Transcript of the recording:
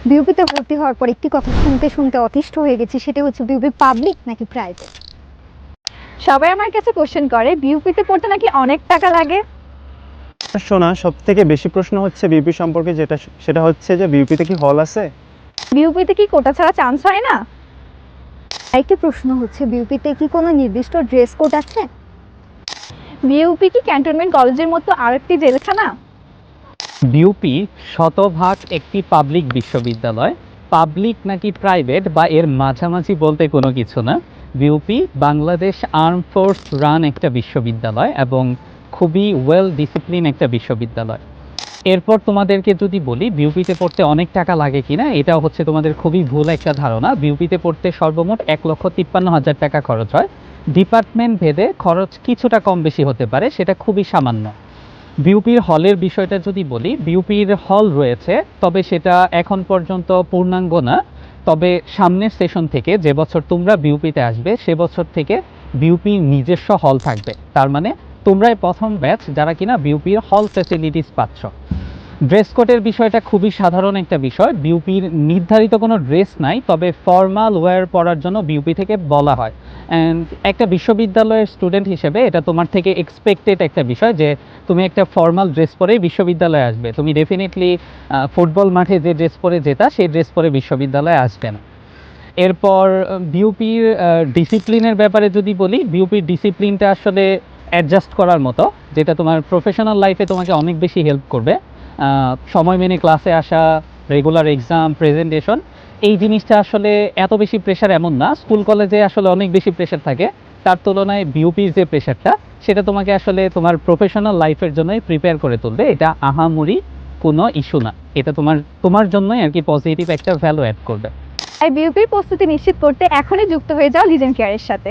বিউপিতে ভর্তি হওয়ার পর একটি কথা শুনতে শুনতে অতিষ্ঠ হয়ে গেছি, সেটা হচ্ছে বিউপি পাবলিক নাকি প্রাইভেট। সবাই আমার কাছে কোশ্চেন করে বিউপিতে পড়তে নাকি অনেক টাকা লাগে। শোনা, সব থেকে বেশি প্রশ্ন হচ্ছে বিউপি সম্পর্কে, সেটা হচ্ছে যে বিউপিতে কি হল আছে? বিউপিতে কি কোটা ছাড়া চান্স হয় না? আরেকটি প্রশ্ন হচ্ছে বিউপিতে কি কোনো নির্দিষ্ট ড্রেস কোড আছে? বিউপি কি ক্যান্টনমেন্ট কলেজের মতো আরেকটি জেলখানা? বিউপি শতভাগ একটি পাবলিক বিশ্ববিদ্যালয়। পাবলিক নাকি প্রাইভেট বা এর মাঝামাঝি বলতে কোনো কিছু না। BUP Bangladesh arm force run একটা বিশ্ববিদ্যালয় এবং খুবই ওয়েল ডিসিপ্লিন একটা বিশ্ববিদ্যালয়। এরপর তোমাদেরকে যদি বলি বিউপিতে পড়তে অনেক টাকা লাগে কিনা, এটা হচ্ছে তোমাদের খুবই ভুল একটা ধারণা। বিউপিতে পড়তে সর্বমোট 1,53,000 টাকা খরচ হয়। ডিপার্টমেন্ট ভেদে খরচ কিছুটা কম বেশি হতে পারে, সেটা খুবই সামান্য। বিউপির হলের বিষয়টা যদি বলি, বিউপির হল রয়েছে, তবে সেটা এখন পর্যন্ত পূর্ণাঙ্গ না। তবে সামনের সেশন থেকে, যে বছর তোমরা বিউপিতে আসবে সে বছর থেকে বিউপির নিজস্ব হল থাকবে। তার মানে তোমরাই প্রথম ব্যাচ যারা কিনা বিউপির হল ফ্যাসিলিটিস পাচ্ছ। ড্রেস কোডের বিষয়টা খুবই সাধারণ একটা বিষয়। বিউপির নির্ধারিত কোনো ড্রেস নাই, তবে ফর্মাল ওয়্যার পরার জন্য বিউপি থেকে বলা হয়। অ্যান্ড একটা বিশ্ববিদ্যালয়ের স্টুডেন্ট হিসেবে এটা তোমার থেকে এক্সপেক্টেড একটা বিষয় যে তুমি একটা ফর্মাল ড্রেস পরেই বিশ্ববিদ্যালয়ে আসবে। তুমি ডেফিনেটলি ফুটবল মাঠে যে ড্রেস পরে যেতা সেই ড্রেস পরে বিশ্ববিদ্যালয়ে আসবে না। এরপর বিউপির ডিসিপ্লিনের ব্যাপারে যদি বলি, বিউপির ডিসিপ্লিনটা আসলে অ্যাডজাস্ট করার মতো, যেটা তোমার প্রফেশনাল লাইফে তোমাকে অনেক বেশি হেল্প করবে। সময় মেনে ক্লাসে আসা, রেগুলার এক্সাম, প্রেজেন্টেশন, এই জিনিসটা আসলে এত বেশি প্রেশার এমন না। স্কুল কলেজে আসলে অনেক বেশি প্রেশার থাকে, তার তুলনায় বিউপির যে প্রেশারটা সেটা তোমাকে আসলে তোমার প্রফেশনাল লাইফের জন্যই প্রিপেয়ার করে তুলবে। এটা আহামরি কোনো ইস্যু না, এটা তোমার জন্যই আর কি পজিটিভ একটা ভ্যালু অ্যাড করবে। তাই বিউপির প্রস্তুতি নিশ্চিত করতে এখনই যুক্ত হয়ে যাও লিজেন্ড কেয়ারের সাথে।